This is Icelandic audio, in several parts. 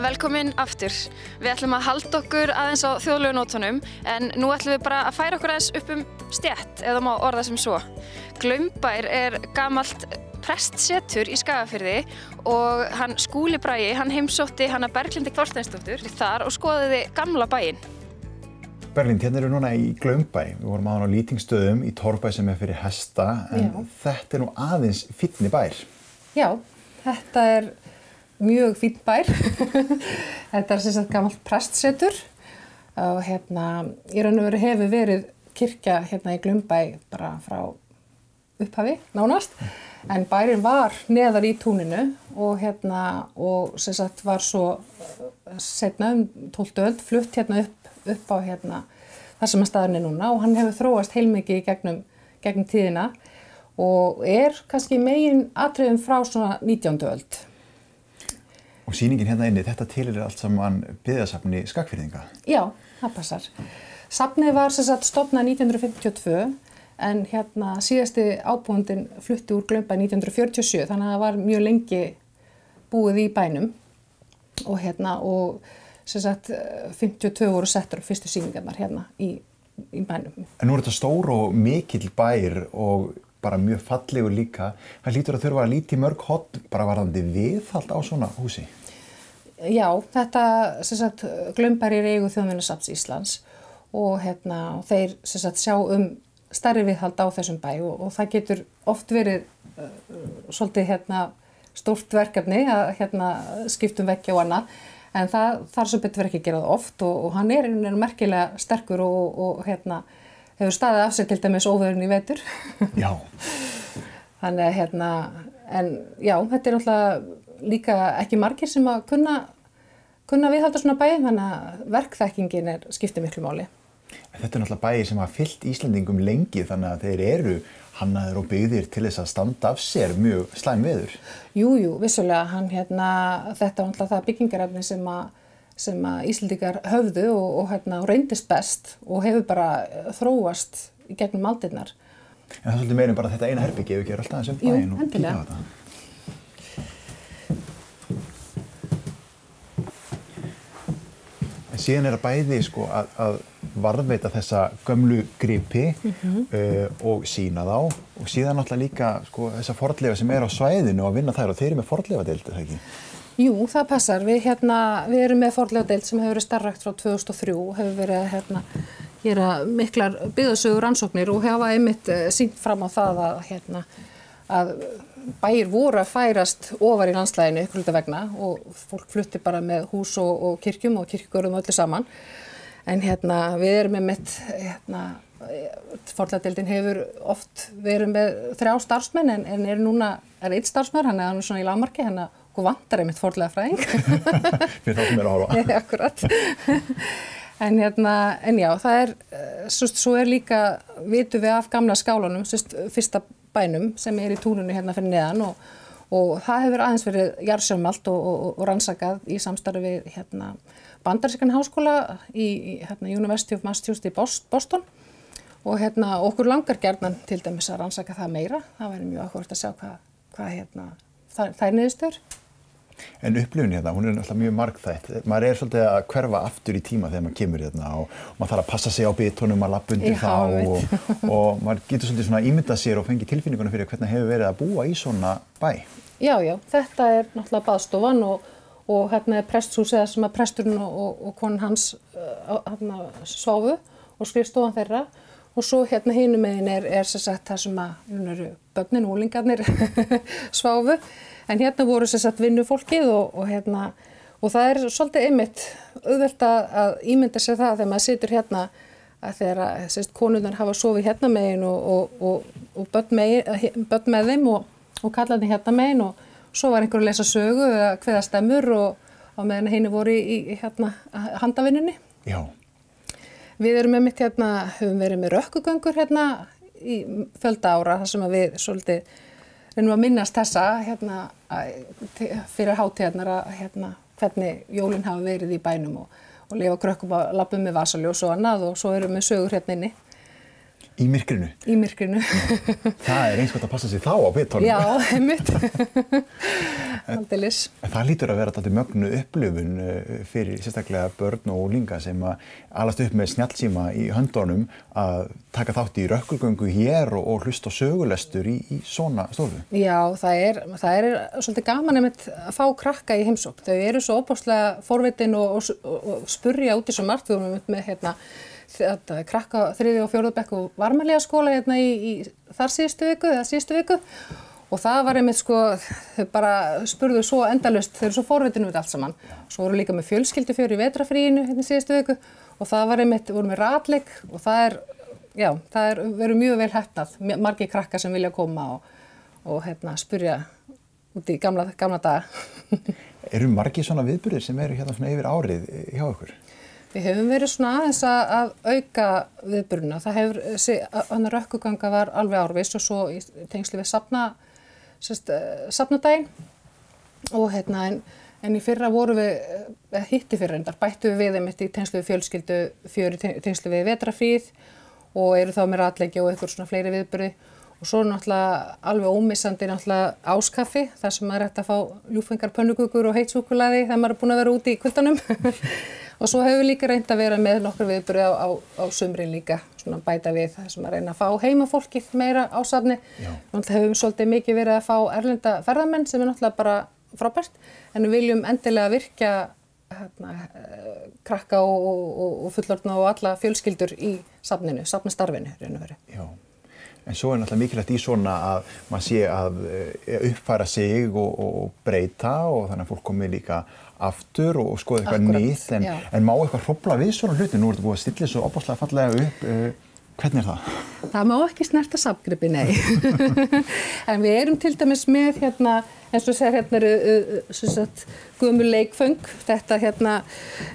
Velkomin aftur. Við ætlum að halda okkur aðeins á þjóðlegu nótunum en nú ætlum við bara að færa okkur aðeins upp stétt, eða má orða sem svo. Glaumbær gamalt prestsetur í Skagafirði og hann Skúli Bragi, hann heimsótti hana Berglindi Þorsteinsdóttur þar og skoðaði gamla bæinn. Berglind, hérna núna í Glaumbæ. Við vorum áðan á Lýtingstöðum í torfbæ sem fyrir hesta, en þetta nú aðeins fínni bær. Já, þetta mjög fínn bær. Þetta sem sagt gamalt prestsetur og í raun og veru hefur verið kirkja hérna í Glaumbæ bara frá upphafi nánast, en bærinn var neðar í túninu og og sem sagt var svo seinna 12. öld flutt upp á þar sem staðurinn núna og hann hefur þróast heilmikið í gegnum tíðina og kannski megin atriðum frá svona 19. öld. Og sýningin hérna inni, þetta tilheyrir allt saman byggðasafni Skagfirðinga? Já, það passar. Safnið var sem sagt stofnað 1952 en síðasti ábúandinn flutti úr Glaumbæ 1947, þannig að það var mjög lengi búið í bænum og sem sagt 52 voru settur fyrstu sýningarnar hérna í bænum. En nú þetta stór og mikill bær og bara mjög fallegur líka. Það hlýtur að þurfa að líta í mörg horn bara varðandi viðhald á svona húsi? Já, þetta sem sagt Glaumbær eigu Þjóðminjasafns Íslands og þeir sem sagt sjá stærri viðhald á þessum bæ og það getur oft verið svolítið stórt verkefni að skiptum veggi og annað, en það þarf svo betur ekki að gera það oft og hann merkilega sterkur og hefur staðið af sér til dæmis óveðurinn í vetur. Já. Þannig en já, þetta náttúrulega líka ekki margir sem að kunna viðhalda svona bæi, þannig að verkþekkingin skiptir miklu máli. Þetta náttúrulega bæi sem hafa fylgt Íslendingum lengi, þannig að þeir hannaðir og byggðir til þess að standa af sér mjög slæm veður. Jú, vissulega, þetta náttúrulega það byggingarefni sem að Íslendingar höfðu og reyndist best og hefur bara þróast í gegnum aldirnar. En það svolítið meira bara þetta eina herbyggi, ef ekki alltaf þessum bæinn og kíkja á þetta. En síðan að bæði að varðveita þessa gömlu gripi og sýna þá og síðan náttúrulega líka þessa fornleifa sem á svæðinu og vinna þær og þeir með fornleifadeild, er það ekki? Jú, það passar. Við erum með fornleifadeild sem hefur verið starfrækt frá 2003 og hefur verið að gera miklar byggðasögur rannsóknir og hafa einmitt sýnt fram á það að bæir voru að færast ofar í landslæginu hluta vegna og fólk flutti bara með hús og kirkjum og kirkjugörðum öllu saman. En við erum einmitt fornleifadeildin hefur oft verið með 3 starfsmenn en núna einn starfsmaður, hann er svona í lágmarki, okkur vantar einmitt fornleifafræðing. Fyrir þá sem að horfa. Ja, akkurat. En já, það svo líka, vitum við af gamla skálanum, fyrsta bænum sem í túninu fyrir neðan og það hefur aðeins verið jarðsömmalt og rannsakað í samstarfi við Bandarískan háskóla í University of Massachusetts í Boston og okkur langar gjarnan til dæmis að rannsaka það meira. Það væri mjög áhugavert að sjá hvað þær niðurstöður. En upplifun hún náttúrulega mjög margþætt. Maður svolítið að hverfa aftur í tíma þegar maður kemur og maður þarf að passa sig á bitunum að labba undir þá og maður getur svolítið svona ímyndað sér og fengið tilfinninguna fyrir hvernig hefur verið að búa í svona bæ. Já, þetta náttúrulega baðstofan og prestshúsið sem að presturinn og konan hans sváfu og skrifstofan þeirra og svo hinum megin sem sagt það sem að börnin og unglingarnir sváfu. En voru sem sagt vinnufólkið og það svolítið einmitt auðvelt að ímynda sér það þegar maður situr að þegar konurnar hafa sofið megin og börn með þeim og kallarnir megin og svo var einhver að lesa sögu eða kveða stemmur og á meðan hinir voru í handavinnunni. Já. Við erum einmitt höfum verið með rökkugöngur í fjölda ára þar sem að við svolítið reynum að minnast þessa fyrir hátíðarnar að hvernig jólin hafa verið í bænum og lifa krökkum að labba með vasaljós og annað og svo erum við sögur inni. Í myrkrinu? Í myrkrinu. Það eins gott að passa sig þá á bitunum. Já, einmitt. Aldeilis. Það lítur að vera dálítið mögnu upplifun fyrir sérstaklega börn og unglinga sem að alast upp með snjallsíma í höndunum að taka þátt í rökkulgöngu hér og hlusta á sögulestur í svona stofu. Já, það er svolítið gaman einmitt að fá krakka í heimsókn. Þau eru svo óbáslega forvitin og spurja út í svo margt. Við erum með krakka 3. og 4. bekk og Varmaliðaskóla í þar síðustu viku og það var einmitt þau bara spurðu svo endalaust, þau eru svo forvitin við allt saman. Svo voru líka með fjölskyldufjör í vetrarfríinu síðustu viku og það var einmitt, voru með ratleik og það verður mjög vel heppnað, margir krakkar sem vilja koma og spurja út í gamla daga. Eru margir svona viðburðir sem eru hérna svona yfir árið hjá ykkur? Við höfum verið svona aðeins að auka viðburðina. Það hefur, rökkuganga var alveg árviss og svo í tengslu við safnadaginn og en í fyrra voru við hitti fyrra endar, bættu við einmitt í tengslu við fjölskyldu, í tengslu við vetrarfríð og eru þá með ratleiki og eitthvað svona fleiri viðburði og svo náttúrulega alveg ómissandi náttúrulega áskaffi þar sem maður hægt að fá ljúffengar pönnukökur og heitt súkkulaði þegar maður er búin að vera úti í kuldanum. Og svo hefur við líka reynt að vera með nokkur viðburði á sumrin líka, svona bæta við það sem að reyna að fá heimafólkið meira á safni. Náttúrulega hefur við svolítið mikið verið að fá erlenda ferðamenn sem náttúrulega bara frábært, en við viljum endilega virkja krakka og fullorðna og alla fjölskyldur í safninu, safnastarfinu raun og veru. Já. En svo náttúrulega mikilvægt í svona að maður sé að uppfæra sig og breyta og þannig að fólk komi líka aftur og skoða eitthvað nýtt en má eitthvað hrófla við svona hluti? Nú er þetta búið að stilla svo opaslega fallega upp. Hvernig er það? Það má ekki snerta safngripi, nei. En við erum til dæmis með eins og segir eru gömul leikföng. Þetta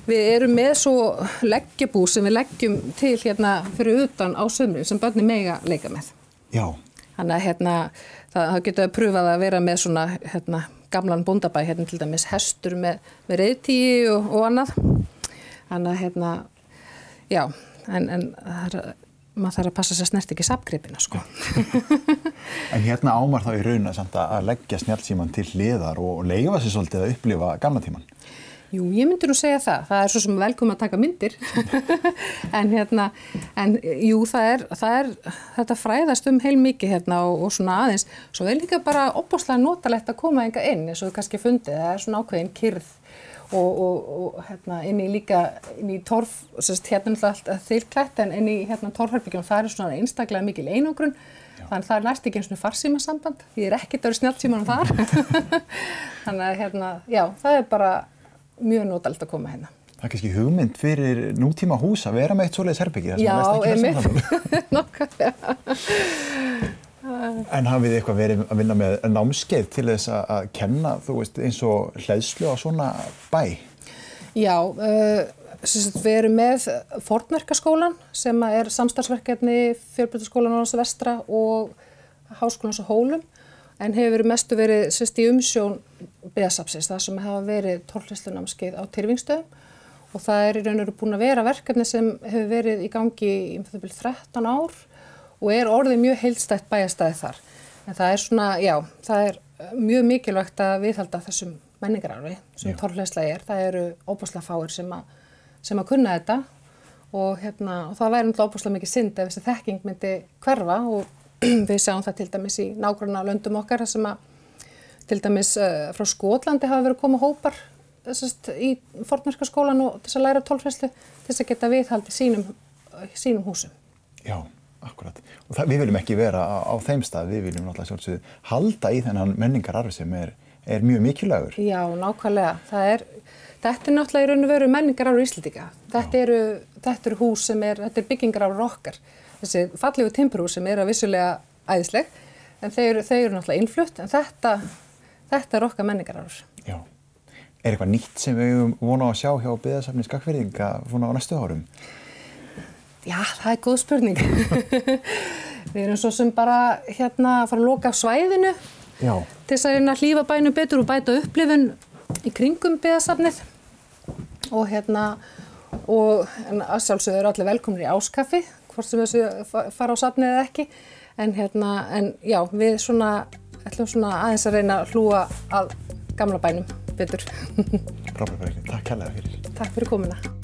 við erum með svo leggjabú sem við leggjum til fyrir utan á sumrin sem börnin mega leika með. Já. Þannig að það getur að pröfa að vera með svona gamlan bóndabæ, til dæmis hestur með reiðtígi og annað. Þannig að já, en maður þarf að passa sér snert ekki safngripina, En ámar þá í raun að leggja snjallsímann til hliðar og leyfa sér svolítið að upplifa gamla tímann? Jú, ég myndi nú segja það. Það er svo sem velkomin að taka myndir. en jú, það er þetta fræðast heilmikið og svona aðeins. Svo er líka bara óbáslega notalegt að koma hingað inn, eins og þú kannski fundið. Það er svona ákveðin kyrrð og inn í torf, náttúrulega allt þilklætt, en inn í torfherbyggjum, það er svona einstaklega mikil einangrun. Þannig það er næst ekki eins og farsímasamband. Ég er ekkert að vera snjallsímanum þar. Þannig að já, það er bara mjög notalegt að koma hérna. Það er kannski hugmynd fyrir nútíma hús að vera með eitt svoleiðis herbyggi. Já, einmitt. Nákvæmlega. En hafið þið eitthvað verið að vinna með námskeið til þess að kenna, eins og hleðslu á svona bæ? Já, við erum með Fornverkaskólann sem er samstarfsverkefni Fjölbrautaskóla Norðans vestra og Háskólans á Hólum. En hefur mestu verið í umsjón byggðasafnsins, það sem hafa verið torfhleðslunámskeið á Tyrfingstöðum og það er í raun og veru búin að vera verkefni sem hefur verið í gangi í 13 ár og er orðið mjög heildstætt bæjarstæði þar. En það er svona, já, það er mjög mikilvægt að viðhalda þessum menningararfi sem torfhleðsla er. Það eru óbáslega fáir sem að kunna þetta og það væri náttúrulega óbáslega mikið synd ef þessi þekking myndi hverfa og við sjáum það til dæmis í nágranna löndum okkar sem að til dæmis frá Skotlandi hafa verið að koma hópar í Fornverkaskólan og til þess að læra torfhleðslu til þess að geta viðhaldi sínum húsum. Já, akkurat. Og við viljum ekki vera á þeim stað, við viljum náttúrulega sjálfsögðu halda í þennan menningararfi sem er mjög mikilvægur. Já, nákvæmlega. Þetta er náttúrulega í raun og veru menningararfur Íslendinga. Þetta eru hús þetta er byggingararfur okkar. Þessi fallegu timburhús sem eru vissulega æðisleg, en þau eru náttúrulega innflutt, en þetta er okkar menningararfur. Já. Er eitthvað nýtt sem við vonum að sjá hjá Byggðasafni Skagfirðinga svona á næstu árum? Já, það er góð spurning. Við erum svo sem bara að fara að loka svæðinu til þess að hlífa bænum betur og bæta upplifun í kringum Byggðasafnið og en að sjálfsögðu eru allir velkomnir í áskaffi, hvort sem þessu fara á safnið eða ekki. En já, við ætlum aðeins að reyna að hlúa að gamla bænum betur. Frábært, takk kærlega fyrir. Takk fyrir komuna.